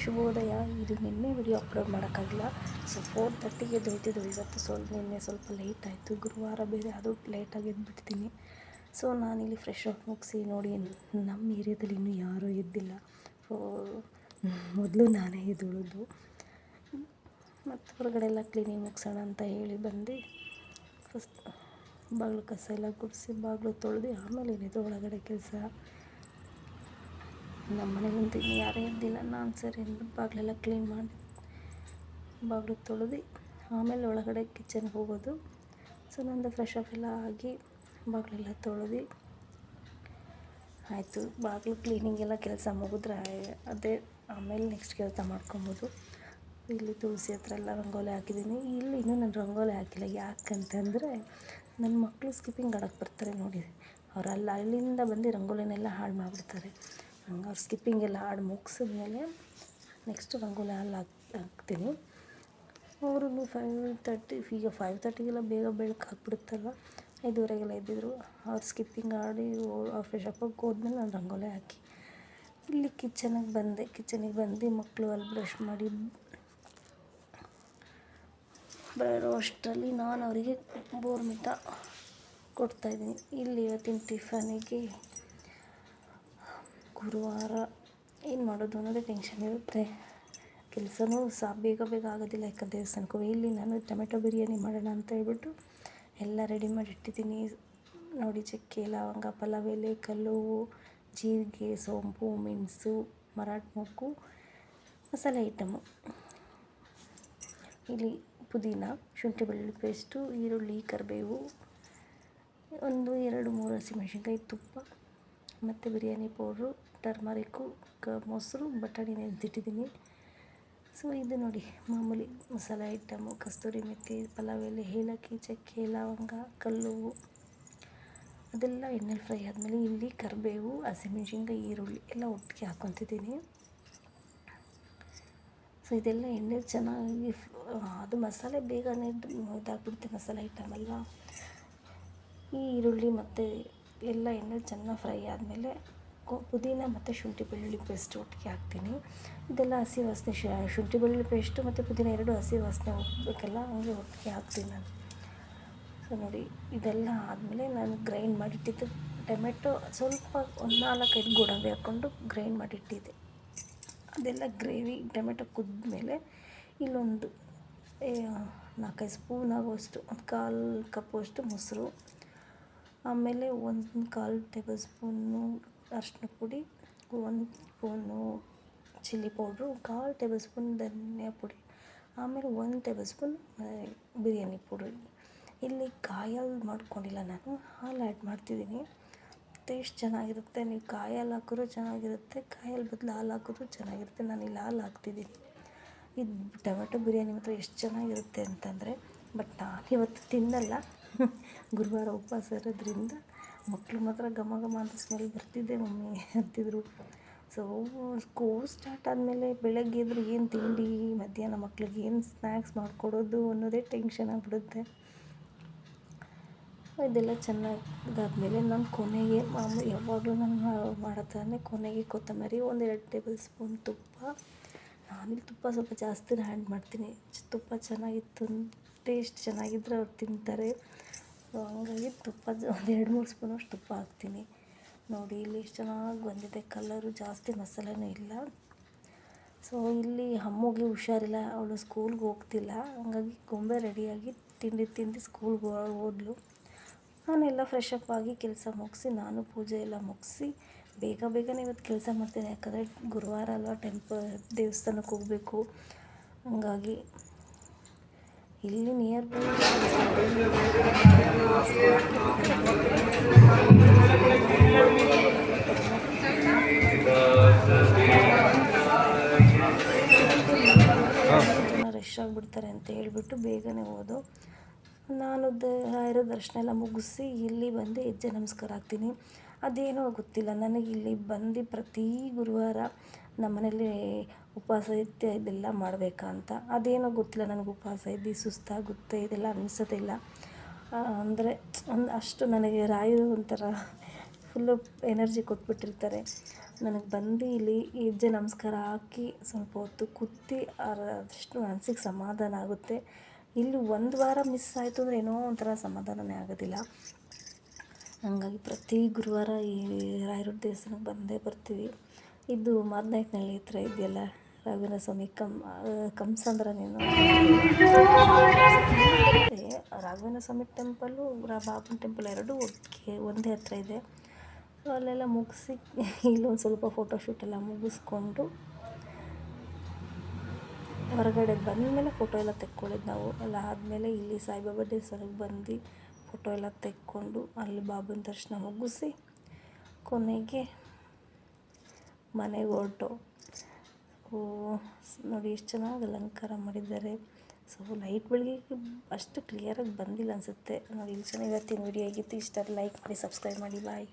ಶುಭೋದಯ. ಇದು ನಿನ್ನೆ ವಿಡಿಯೋ ಅಪ್ಲೋಡ್ ಮಾಡೋಕ್ಕಾಗಿಲ್ಲ. ಸೊ 4:30ಗೆ ಎದ್ದೊಯ್ತಿದ್ದು ಇವತ್ತು. ನಿನ್ನೆ ಸ್ವಲ್ಪ ಲೇಟ್ ಆಯಿತು, ಗುರುವಾರ ಬೇರೆ, ಅದು ಲೇಟಾಗಿ ಎದ್ದುಬಿಡ್ತೀನಿ. ಸೊ ನಾನಿಲ್ಲಿ ಫ್ರೆಶ್ ಆಗಿ ಮುಗಿಸಿ ನೋಡಿ, ನಮ್ಮ ಏರಿಯಾದಲ್ಲಿ ಇನ್ನೂ ಯಾರೂ ಎದ್ದಿಲ್ಲ. ಸೊ ಮೊದಲು ನಾನೇ ಎದ್ದೇಳೋದು. ಮತ್ತು ಹೊರಗಡೆ ಎಲ್ಲ ಕ್ಲೀನಿಂಗ್ ಮುಗಿಸೋಣ ಅಂತ ಹೇಳಿ ಬಂದು ಫಸ್ಟ್ ಬಾಗಿಲು ಕಸ ಎಲ್ಲ ಗುಡಿಸಿ ಬಾಗಿಲು ತೊಳೆದು ಆಮೇಲೆ ಏನಿದೆ ಒಳಗಡೆ ಕೆಲಸ. ನಮ್ಮ ಮನೆಗಂತೂ ಇನ್ನು ಯಾರೇ ಎದ್ದಿಲ್ಲ. ನಾನು ಸರಿ ಅಂದ್ಬಿಟ್ಟು ಬಾಗಿಲೆಲ್ಲ ಕ್ಲೀನ್ ಮಾಡಿ ಬಾಗಿಲು ತೊಳೆದು ಆಮೇಲೆ ಒಳಗಡೆ ಕಿಚನ್ಗೆ ಹೋಗೋದು. ಸೊ ನಂದು ಫ್ರೆಶ್ ಅಪ್ ಎಲ್ಲ ಆಗಿ ಬಾಗಿಲೆಲ್ಲ ತೊಳೆದು ಆಯಿತು. ಬಾಗಿಲು ಕ್ಲೀನಿಂಗ್ ಎಲ್ಲ ಕೆಲಸ ಮುಗಿದ್ರೆ ಅದೇ ಆಮೇಲೆ ನೆಕ್ಸ್ಟ್ ಕೆಲಸ ಮಾಡ್ಕೊಬೋದು. ಇಲ್ಲಿ ತುಳಸಿ ಹತ್ರ ಎಲ್ಲ ರಂಗೋಲಿ ಹಾಕಿದ್ದೀನಿ. ಇಲ್ಲಿ ಇನ್ನೂ ನಾನು ರಂಗೋಲಿ ಹಾಕಿಲ್ಲ. ಯಾಕಂತಂದರೆ ನನ್ನ ಮಕ್ಕಳು ಸ್ಕಿಪ್ಪಿಂಗ್ ಆಡೋಕ್ಕೆ ಬರ್ತಾರೆ ನೋಡಿ, ಅವರೆಲ್ಲ ಅಲ್ಲಿಂದ ಬಂದು ರಂಗೋಲಿನೆಲ್ಲ ಹಾಳು ಮಾಡಿಬಿಡ್ತಾರೆ. ಹಂಗೆ ಅವ್ರು ಸ್ಕಿಪ್ಪಿಂಗ್ ಎಲ್ಲ ಹಾಡು ಮುಗಿಸಿದ್ಮೇಲೆ ನೆಕ್ಸ್ಟ್ ರಂಗೋಲಿ ಹಾಕ್ತೀನಿ. ಅವರು 5:30, ಈಗ 5:30ಗೆಲ್ಲ ಬೇಗ ಬೆಳಕು ಹಾಕ್ಬಿಡುತ್ತಲ್ವ, 5:30ಗೆಲ್ಲ ಎದ್ದಿದ್ರು. ಅವ್ರು ಸ್ಕಿಪ್ಪಿಂಗ್ ಆಡಿ ಅವ್ರು ಫ್ರೆಶ್ ಅಪ್ ಹೋದ್ಮೇಲೆ ನಾನು ರಂಗೋಲಿ ಹಾಕಿ ಇಲ್ಲಿ ಕಿಚನಿಗೆ ಬಂದು ಮಕ್ಕಳು ಅಲ್ಲಿ ಬ್ರಷ್ ಮಾಡಿ ಬರೋ ಅಷ್ಟರಲ್ಲಿ ನಾನು ಅವರಿಗೆ ಬೋರ್ಮಿಟಾ ಕೊಡ್ತಾಯಿದ್ದೀನಿ. ಇಲ್ಲಿ ಇವತ್ತಿನ ಟಿಫನಿಗೆ ಗುರುವಾರ ಏನು ಮಾಡೋದು ಅನ್ನೋದೇ ಟೆನ್ಷನ್ ಇರುತ್ತೆ. ಕೆಲಸನೂ ಬೇಗ ಆಗೋದಿಲ್ಲ. ಯಾಕೆ ದೇವಸ್ಥಾನಕ್ಕೂ ಇಲ್ಲಿ ನಾನು ಟೊಮೆಟೊ ಬಿರಿಯಾನಿ ಮಾಡೋಣ ಅಂತ ಹೇಳ್ಬಿಟ್ಟು ಎಲ್ಲ ರೆಡಿ ಮಾಡಿ ಇಟ್ಟಿದ್ದೀನಿ ನೋಡಿ. ಚಕ್ಕೆ, ಲವಂಗ, ಪಲಾವ್ ಎಲೆ, ಕಲ್ಲುವು, ಜೀರಿಗೆ, ಸೋಂಪು, ಮೆಣಸು, ಮರಾಠ ಮೊಗ್ಗು, ಮಸಾಲೆ ಐಟಮು. ಇಲ್ಲಿ ಪುದೀನ, ಶುಂಠಿ ಬೆಳ್ಳುಳ್ಳಿ ಪೇಸ್ಟು, ಈರುಳ್ಳಿ, ಕರಿಬೇವು, 1-2-3 ಹಸಿಮೆಣಸಿನ್ಕಾಯಿ, ತುಪ್ಪ ಮತ್ತು ಬಿರಿಯಾನಿ ಪೌಡ್ರು, ಟರ್ಮರಿಕ್ಕು, ಮೊಸರು, ಬಟಾಣಿ ನೆನೆಸಿಟ್ಟಿದ್ದೀನಿ. ಸೊ ಇದು ನೋಡಿ ಮಾಮೂಲಿ ಮಸಾಲೆ ಐಟಮು, ಕಸ್ತೂರಿ ಮೆಥಿ, ಪಲಾವ್ ಎಲೆ, ಏಲಕ್ಕಿ, ಚಕ್ಕೆ, ಲವಂಗ, ಕಲ್ಲುವು, ಅದೆಲ್ಲ ಎಣ್ಣೆಲಿ ಫ್ರೈ ಆದಮೇಲೆ ಇಲ್ಲಿ ಕರಿಬೇವು, ಹಸಿಮೆಣಸಿನ್ಕಾಯಿ, ಈರುಳ್ಳಿ ಎಲ್ಲ ಒಟ್ಟಿಗೆ ಹಾಕ್ಕೊತಿದ್ದೀನಿ. ಸೊ ಇದೆಲ್ಲ ಎಣ್ಣೆ ಚೆನ್ನಾಗಿ ಅದು ಮಸಾಲೆ ಬೇಗನೆ ಇದಾಗ್ಬಿಡುತ್ತೆ, ಮಸಾಲೆ ಐಟಮ್ ಅಲ್ವಾ. ಈ ಈರುಳ್ಳಿ ಮತ್ತು ಎಲ್ಲ ಎಣ್ಣೆ ಚೆನ್ನಾಗಿ ಫ್ರೈ ಆದಮೇಲೆ ಪುದೀನ ಮತ್ತು ಶುಂಠಿ ಬೆಳ್ಳುಳ್ಳಿ ಪೇಸ್ಟ್ ಒಟ್ಟಿಗೆ ಹಾಕ್ತೀನಿ. ಇದೆಲ್ಲ ಹಸಿ ವಾಸನೆ, ಶುಂಠಿ ಬೆಳ್ಳುಳ್ಳಿ ಪೇಸ್ಟು ಮತ್ತು ಪುದೀನ ಎರಡು ಹಸಿ ವಾಸನೆ ಹೋಗಬೇಕಲ್ಲ, ಹಂಗೆ ಒಟ್ಟಿಗೆ ಹಾಕ್ತೀನಿ ನಾನು. ಸೊ ನೋಡಿ ಇದೆಲ್ಲ ಆದಮೇಲೆ ನಾನು ಗ್ರೈಂಡ್ ಮಾಡಿಟ್ಟಿದ್ದು ಟೊಮೆಟೊ ಸ್ವಲ್ಪ 4-5 ಗೋಡಂಬಿ ಹಾಕ್ಕೊಂಡು ಗ್ರೈಂಡ್ ಮಾಡಿಟ್ಟಿದ್ದೆ. ಅದೆಲ್ಲ ಗ್ರೇವಿ ಟೊಮೆಟೊ ಕುದ್ಮೇಲೆ ಇಲ್ಲೊಂದು 4-5 ಸ್ಪೂನ್ ಆಗುವಷ್ಟು, 1/4 ಕಪ್ಪಷ್ಟು ಮೊಸರು, ಆಮೇಲೆ 1/4 ಟೇಬಲ್ ಸ್ಪೂನು ಅರಿಶಿನ ಪುಡಿ, 1 spoon chilli powder, 1/4 table spoon ಧನಿಯಾ ಪುಡಿ, ಆಮೇಲೆ 1 ಟೇಬಲ್ ಸ್ಪೂನ್ ಬಿರಿಯಾನಿ ಪೌಡ್ರು. ಇಲ್ಲಿ ಕಾಯಲ್ಲಿ ಮಾಡ್ಕೊಂಡಿಲ್ಲ, ನಾನು ಹಾಲು ಆ್ಯಡ್ ಮಾಡ್ತಿದ್ದೀನಿ. ಟೇಸ್ಟ್ ಚೆನ್ನಾಗಿರುತ್ತೆ. ನೀವು ಕಾಯಲ್ಲಿ ಹಾಕಿದ್ರೂ ಚೆನ್ನಾಗಿರುತ್ತೆ, ಕಾಯಲ್ಲಿ ಬದಲು ಹಾಲು ಹಾಕಿದ್ರೂ ಚೆನ್ನಾಗಿರುತ್ತೆ. ನಾನು ಇಲ್ಲಿ ಹಾಲು ಹಾಕ್ತಿದ್ದೀನಿ. ಇದು ಟೊಮೆಟೊ ಬಿರಿಯಾನಿ ಮಾತ್ರ ಎಷ್ಟು ಚೆನ್ನಾಗಿರುತ್ತೆ ಅಂತಂದರೆ, ಬಟ್ ನಾನಿವತ್ತು ತಿನ್ನಲ್ಲ, ಗುರುವಾರ ಉಪವಾಸ ಇರೋದ್ರಿಂದ. ಮಕ್ಕಳು ಮಾತ್ರ ಘಮ ಅಂತ ಸ್ಮೆಲ್ ಬರ್ತಿದ್ದೆ ಮಮ್ಮಿ ಅಂತಿದ್ರು. ಸೊ ಸ್ಕೂಲ್ ಸ್ಟಾರ್ಟ್ ಆದಮೇಲೆ ಬೆಳಗ್ಗೆ ಎದ್ರು ಏನು ತಿಂಡಿ, ಮಧ್ಯಾಹ್ನ ಮಕ್ಳಿಗೆ ಏನು ಸ್ನ್ಯಾಕ್ಸ್ ಮಾಡಿಕೊಡೋದು ಅನ್ನೋದೇ ಟೆನ್ಷನ್ ಆಗಿಬಿಡುತ್ತೆ. ಇದೆಲ್ಲ ಚೆನ್ನಾಗಿದಾದ್ಮೇಲೆ ನಾನು ಕೊನೆಗೆ ಯಾವಾಗಲೂ ನಾನು ಮಾಡೋ ಥರನೇ ಕೊನೆಗೆ ಕೊತ್ತಂಬರಿ, 1-2 ಟೇಬಲ್ ಸ್ಪೂನ್ ತುಪ್ಪ. ನಾನಿಲ್ಲಿ ತುಪ್ಪ ಸ್ವಲ್ಪ ಜಾಸ್ತಿನೇ ಆ್ಯಡ್ ಮಾಡ್ತೀನಿ. ತುಪ್ಪ ಚೆನ್ನಾಗಿತ್ತು, ಟೇಸ್ಟ್ ಚೆನ್ನಾಗಿದ್ದರೆ ಅವ್ರು ತಿಂತಾರೆ. ಹಂಗಾಗಿ ತುಪ್ಪ 1-2-3 ಸ್ಪೂನಷ್ಟು ತುಪ್ಪ ಹಾಕ್ತೀನಿ. ನೋಡಿ ಇಲ್ಲಿ ಎಷ್ಟು ಚೆನ್ನಾಗಿ ಬಂದಿದೆ ಕಲರು, ಜಾಸ್ತಿ ಮಸಾಲೆನೂ ಇಲ್ಲ. ಸೊ ಇಲ್ಲಿ ಅಮ್ಮಗೆ ಹುಷಾರಿಲ್ಲ, ಅವಳು ಸ್ಕೂಲ್ಗೆ ಹೋಗ್ತಿಲ್ಲ, ಹಂಗಾಗಿ ಗೊಂಬೆ ರೆಡಿಯಾಗಿ ತಿಂಡಿ ಸ್ಕೂಲ್ಗೆ ಹೋದ್ಲು. ನಾನೆಲ್ಲ ಫ್ರೆಶ್ ಅಪ್ ಆಗಿ ಕೆಲಸ ಮುಗಿಸಿ, ನಾನು ಪೂಜೆ ಎಲ್ಲ ಮುಗಿಸಿ ಬೇಗನೆ ಇವತ್ತು ಕೆಲಸ ಮಾಡ್ತೀನಿ. ಯಾಕಂದರೆ ಗುರುವಾರ ಅಲ್ವಾ, ದೇವಸ್ಥಾನಕ್ಕೆ ಹೋಗಬೇಕು. ಹಂಗಾಗಿ ಇಲ್ಲಿ ನಿಯರ್ ಬೈ ರಶ್ ಆಗಿಬಿಡ್ತಾರೆ ಅಂತ ಹೇಳ್ಬಿಟ್ಟು ಬೇಗನೆ ಹೋದು. ನಾನು ರಾಯರ ದರ್ಶನ ಎಲ್ಲ ಮುಗಿಸಿ ಇಲ್ಲಿ ಬಂದು ಹೆಜ್ಜೆ ನಮಸ್ಕಾರ ಹಾಕ್ತೀನಿ. ಅದೇನೋ ಗೊತ್ತಿಲ್ಲ ನನಗೆ, ಇಲ್ಲಿ ಬಂದು ಪ್ರತಿ ಗುರುವಾರ ನಮ್ಮ ಮನೇಲಿ ಉಪವಾಸ ಇತ್ತು ಇದೆಲ್ಲ ಮಾಡಬೇಕಾ ಅಂತ. ಅದೇನೋ ಗೊತ್ತಿಲ್ಲ ನನಗೆ, ಉಪವಾಸ ಇದ್ದು ಸುಸ್ತಾಗುತ್ತೆ ಇದೆಲ್ಲ ಅನಿಸೋದಿಲ್ಲ. ಅಂದರೆ ಅಷ್ಟು ನನಗೆ ರಾಯರು ಒಂಥರ ಫುಲ್ಲು ಎನರ್ಜಿ ಕೊಟ್ಬಿಟ್ಟಿರ್ತಾರೆ. ನನಗೆ ಬಂದು ಇಲ್ಲಿ ಹೆಜ್ಜೆ ನಮಸ್ಕಾರ ಹಾಕಿ ಸ್ವಲ್ಪ ಹೊತ್ತು ಕೂತು ಅದಷ್ಟು ಮನಸ್ಸಿಗೆ ಸಮಾಧಾನ ಆಗುತ್ತೆ. ಇಲ್ಲಿ ಒಂದು ವಾರ ಮಿಸ್ ಆಯಿತು ಅಂದರೆ ಏನೋ ಒಂಥರ ಸಮಾಧಾನವೇ ಆಗೋದಿಲ್ಲ. ಹಂಗಾಗಿ ಪ್ರತಿ ಗುರುವಾರ ಈ ರಾಯರ ದೇವಸ್ಥಾನಕ್ಕೆ ಬಂದೇ ಬರ್ತೀವಿ. ಇದು ಮಾದನಾಯಕನಹಳ್ಳಿ ಹತ್ರ ಇದೆಯಲ್ಲ ರಾಘವೇಂದ್ರ ಸ್ವಾಮಿ ಕಂಸಂದ್ರ ನೀನು ರಾಘವೇಂದ್ರ ಸ್ವಾಮಿ ಟೆಂಪಲ್ಲು ಬಾಬನ ಟೆಂಪಲ್ ಎರಡೂ ಒಂದೇ ಹತ್ರ ಇದೆ. ಅಲ್ಲೆಲ್ಲ ಮುಗಿಸಿ ಇಲ್ಲೊಂದು ಸ್ವಲ್ಪ ಫೋಟೋಶೂಟ್ ಎಲ್ಲ ಮುಗಿಸ್ಕೊಂಡು ಹೊರಗಡೆ ಬಂದಮೇಲೆ ಫೋಟೋ ಎಲ್ಲ ತೆಕ್ಕೊಳ್ಳೋದು ನಾವು. ಎಲ್ಲ ಆದಮೇಲೆ ಇಲ್ಲಿ ಸಾಯಿಬಾಬಾ ದೇವಸ್ಥಾನಕ್ಕೆ ಬಂದು ಫೋಟೋ ಎಲ್ಲ ತೆಕ್ಕೊಂಡು ಅಲ್ಲಿ ಬಾಬನ ದರ್ಶನ ಮುಗಿಸಿ ಕೊನೆಗೆ ಮನೆಗೆ ಹೊರಟು. ನೋಡಿ ಎಷ್ಟು ಚೆನ್ನಾಗಿ ಅಲಂಕಾರ ಮಾಡಿದ್ದಾರೆ. ಸೊ ಲೈಟ್ ಬೆಳಗ್ಗೆ ಅಷ್ಟು ಕ್ಲಿಯರಾಗಿ ಬಂದಿಲ್ಲ ಅನಿಸುತ್ತೆ ನೋಡಿ. ಇಲ್ಲಿ ಚೆನ್ನಾಗಿ ಇವತ್ತಿನ ವಿಡಿಯೋ ಆಗಿತ್ತು. ಇಷ್ಟ ಲೈಕ್ ಮಾಡಿ, ಸಬ್ಸ್ಕ್ರೈಬ್ ಮಾಡಿ. ಬಾಯ್.